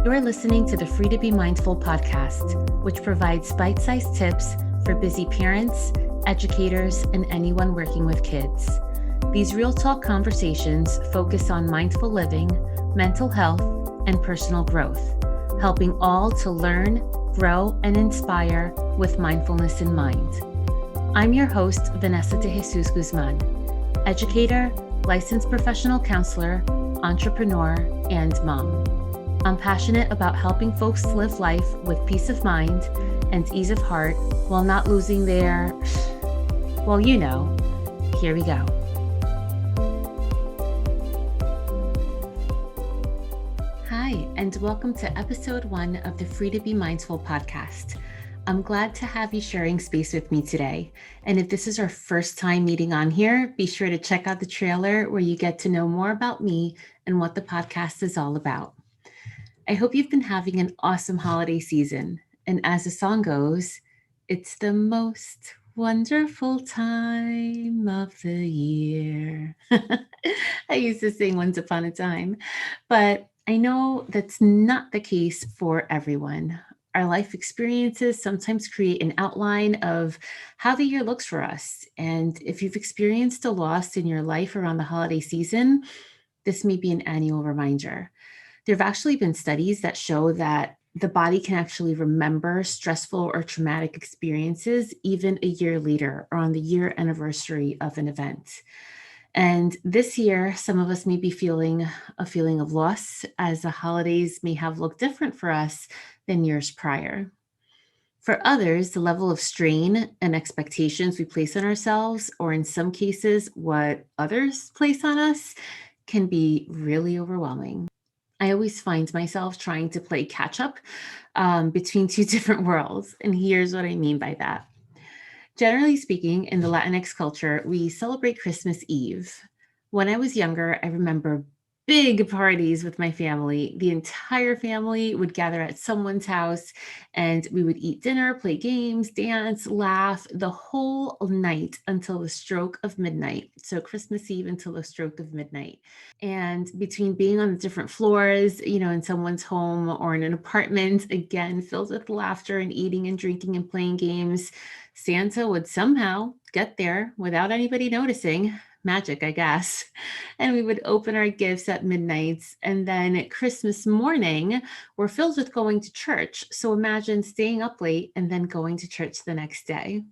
You're listening to the Free to Be Mindful podcast, which provides bite-sized tips for busy parents, educators, and anyone working with kids. These real talk conversations focus on mindful living, mental health, and personal growth, helping all to learn, grow, and inspire with mindfulness in mind. I'm your host, Vanessa de Jesus Guzman, educator, licensed professional counselor, entrepreneur, and mom. I'm passionate about helping folks live life with peace of mind and ease of heart while not losing their, well, you know, here we go. Hi, and welcome to episode 1 of the Free to Be Mindful podcast. I'm glad to have you sharing space with me today. And if this is our first time meeting on here, be sure to check out the trailer where you get to know more about me and what the podcast is all about. I hope you've been having an awesome holiday season. And as the song goes, it's the most wonderful time of the year. I used to sing Once Upon a Time, but I know that's not the case for everyone. Our life experiences sometimes create an outline of how the year looks for us. And if you've experienced a loss in your life around the holiday season, this may be an annual reminder. There have actually been studies that show that the body can actually remember stressful or traumatic experiences even a year later or on the year anniversary of an event. And this year, some of us may be feeling a feeling of loss, as the holidays may have looked different for us than years prior. For others, the level of strain and expectations we place on ourselves, or in some cases, what others place on us, can be really overwhelming. I always find myself trying to play catch up between two different worlds. And here's what I mean by that. Generally speaking, in the Latinx culture, we celebrate Christmas Eve. When I was younger, I remember big parties with my family. The entire family would gather at someone's house and we would eat dinner, play games, dance, laugh the whole night until the stroke of midnight. So Christmas Eve until the stroke of midnight. And between being on the different floors, in someone's home or in an apartment, again, filled with laughter and eating and drinking and playing games, Santa would somehow get there without anybody noticing. Magic, I guess. And we would open our gifts at midnight. And then at Christmas morning, we're filled with going to church. So imagine staying up late and then going to church the next day.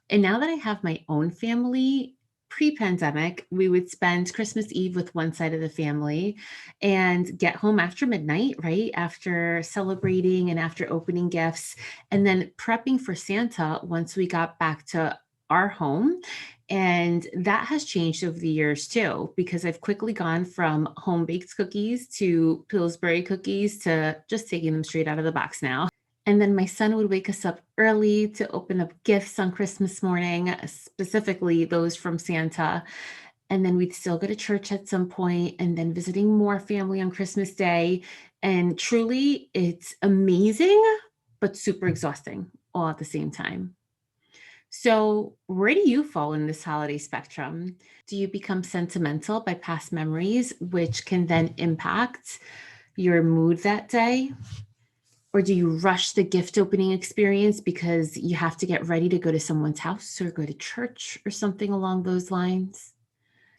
And now that I have my own family, pre-pandemic, we would spend Christmas Eve with one side of the family and get home after midnight, right? After celebrating and after opening gifts, and then prepping for Santa once we got back to our home. And that has changed over the years too, because I've quickly gone from home-baked cookies to Pillsbury cookies to just taking them straight out of the box now. And then my son would wake us up early to open up gifts on Christmas morning, specifically those from Santa. And then we'd still go to church at some point and then visiting more family on Christmas Day. And truly, it's amazing, but super exhausting all at the same time. So where do you fall in this holiday spectrum? Do you become sentimental by past memories, which can then impact your mood that day? Or do you rush the gift opening experience because you have to get ready to go to someone's house or go to church or something along those lines?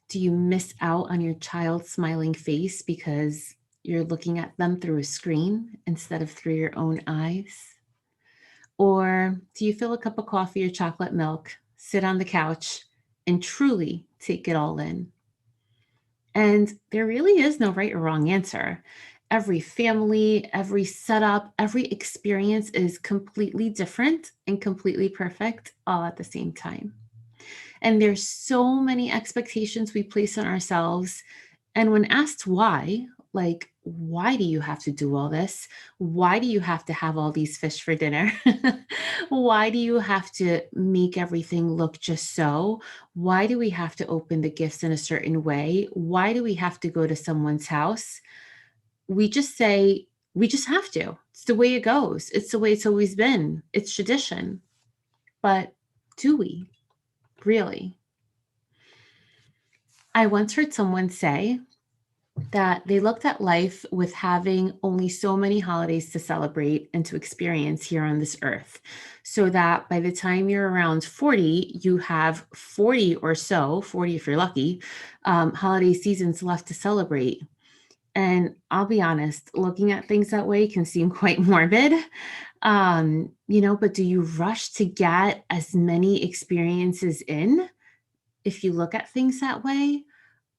Do you miss out on your child's smiling face because you're looking at them through a screen instead of through your own eyes? Or do you fill a cup of coffee or chocolate milk, sit on the couch, and truly take it all in? And there really is no right or wrong answer. Every family, every setup, every experience is completely different and completely perfect all at the same time. And there's so many expectations we place on ourselves. And when asked why, like, why do you have to do all this? Why do you have to have all these fish for dinner? Why do you have to make everything look just so? Why do we have to open the gifts in a certain way? Why do we have to go to someone's house? We just say, we just have to. It's the way it goes. It's the way it's always been. It's tradition. But do we really? I once heard someone say, that they looked at life with having only so many holidays to celebrate and to experience here on this earth, so that by the time you're around 40, you have 40 or so, 40 if you're lucky, holiday seasons left to celebrate. And I'll be honest, looking at things that way can seem quite morbid. But do you rush to get as many experiences in if you look at things that way?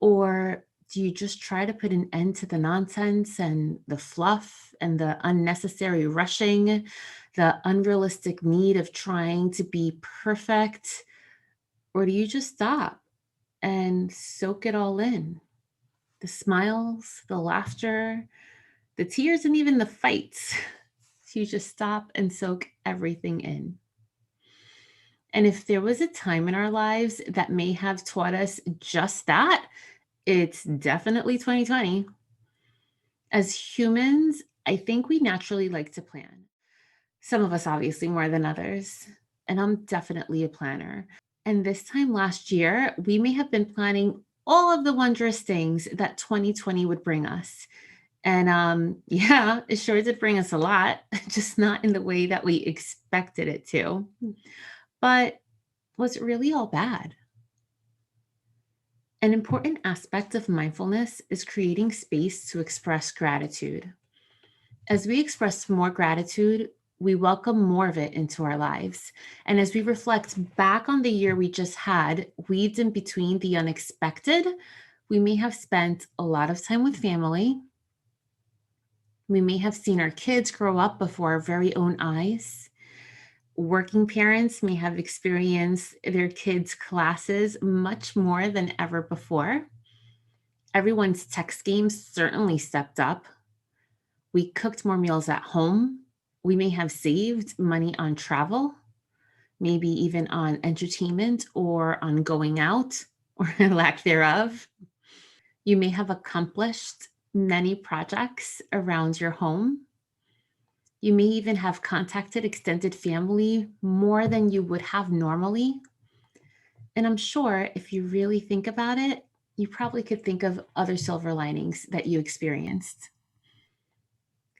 Or do you just try to put an end to the nonsense and the fluff and the unnecessary rushing, the unrealistic need of trying to be perfect? Or do you just stop and soak it all in? The smiles, the laughter, the tears, and even the fights. You just stop and soak everything in. And if there was a time in our lives that may have taught us just that, it's definitely 2020. As humans, I think we naturally like to plan. Some of us, obviously, more than others. And I'm definitely a planner. And this time last year, we may have been planning all of the wondrous things that 2020 would bring us. And yeah, it sure did bring us a lot, just not in the way that we expected it to. But was it really all bad? An important aspect of mindfulness is creating space to express gratitude. As we express more gratitude, we welcome more of it into our lives. And as we reflect back on the year we just had, weaved in between the unexpected, we may have spent a lot of time with family. We may have seen our kids grow up before our very own eyes. Working parents may have experienced their kids' classes much more than ever before. Everyone's text games certainly stepped up. We cooked more meals at home. We may have saved money on travel, maybe even on entertainment or on going out or lack thereof. You may have accomplished many projects around your home. You may even have contacted extended family more than you would have normally. And I'm sure if you really think about it, you probably could think of other silver linings that you experienced.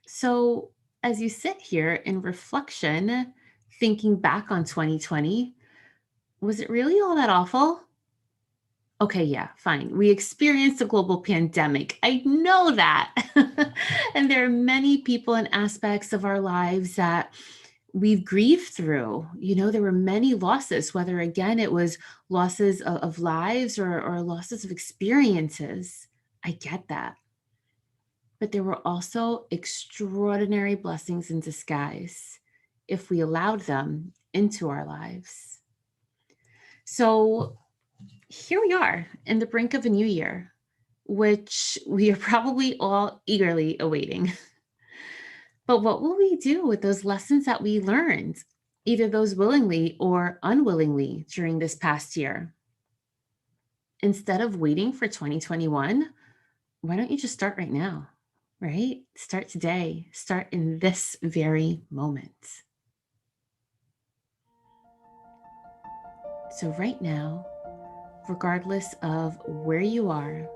So, as you sit here in reflection, thinking back on 2020, was it really all that awful? Okay, yeah, fine. We experienced a global pandemic. I know that. And there are many people and aspects of our lives that we've grieved through. There were many losses, whether again it was losses of lives or losses of experiences. I get that. But there were also extraordinary blessings in disguise if we allowed them into our lives. So here we are in the brink of a new year, which we are probably all eagerly awaiting. But what will we do with those lessons that we learned, either those willingly or unwillingly during this past year? Instead of waiting for 2021, why don't you just start right now, right? Start today, start in this very moment. So, right now, regardless of where you are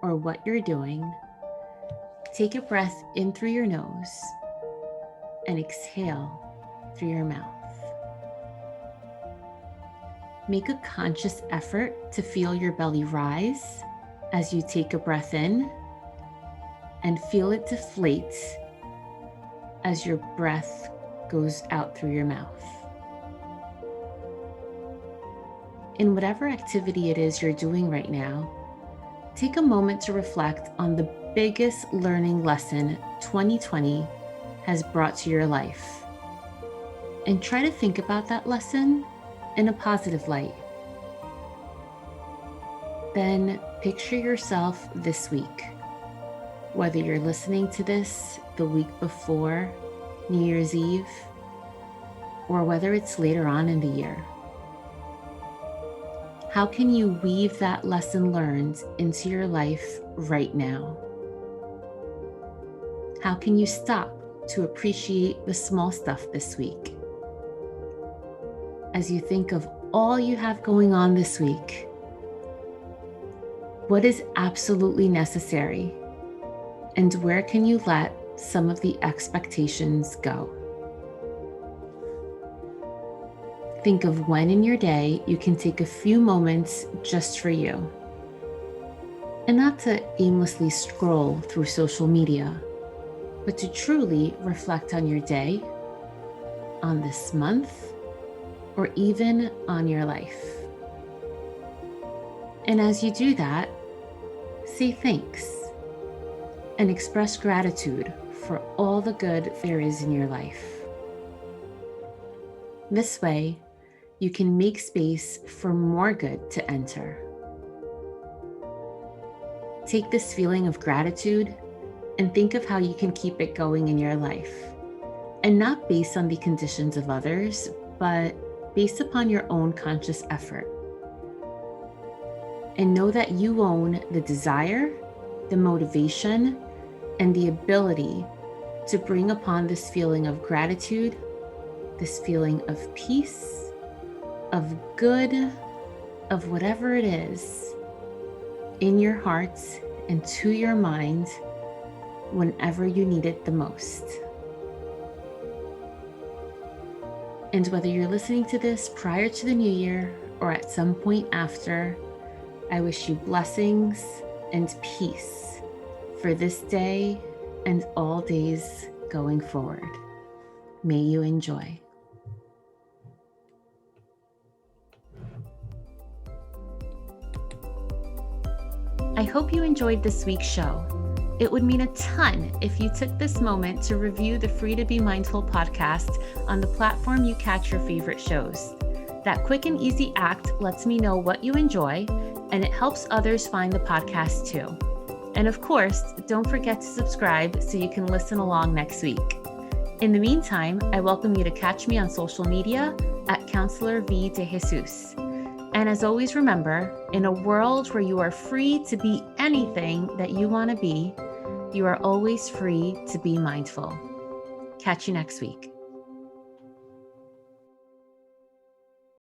or what you're doing, take a breath in through your nose and exhale through your mouth. Make a conscious effort to feel your belly rise as you take a breath in and feel it deflate as your breath goes out through your mouth. In whatever activity it is you're doing right now, take a moment to reflect on the biggest learning lesson 2020 has brought to your life. And try to think about that lesson in a positive light. Then picture yourself this week, whether you're listening to this the week before New Year's Eve, or whether it's later on in the year. How can you weave that lesson learned into your life right now? How can you stop to appreciate the small stuff this week? As you think of all you have going on this week, What is absolutely necessary? And where can you let some of the expectations go? Think of when in your day you can take a few moments just for you. And not to aimlessly scroll through social media, but to truly reflect on your day, on this month, or even on your life. And as you do that, say thanks and express gratitude for all the good there is in your life. This way, you can make space for more good to enter. Take this feeling of gratitude and think of how you can keep it going in your life, and not based on the conditions of others, but based upon your own conscious effort. And know that you own the desire, the motivation, and the ability to bring upon this feeling of gratitude, this feeling of peace, of good, of whatever it is, in your heart and to your mind whenever you need it the most. And whether you're listening to this prior to the new year or at some point after, I wish you blessings and peace for this day and all days going forward. May you enjoy. I hope you enjoyed this week's show. It would mean a ton if you took this moment to review the Free to Be Mindful podcast on the platform you catch your favorite shows. That quick and easy act lets me know what you enjoy, and it helps others find the podcast too. And of course, don't forget to subscribe so you can listen along next week. In the meantime, I welcome you to catch me on social media at Counselor V de Jesus. And as always, remember, in a world where you are free to be anything that you want to be, you are always free to be mindful. Catch you next week.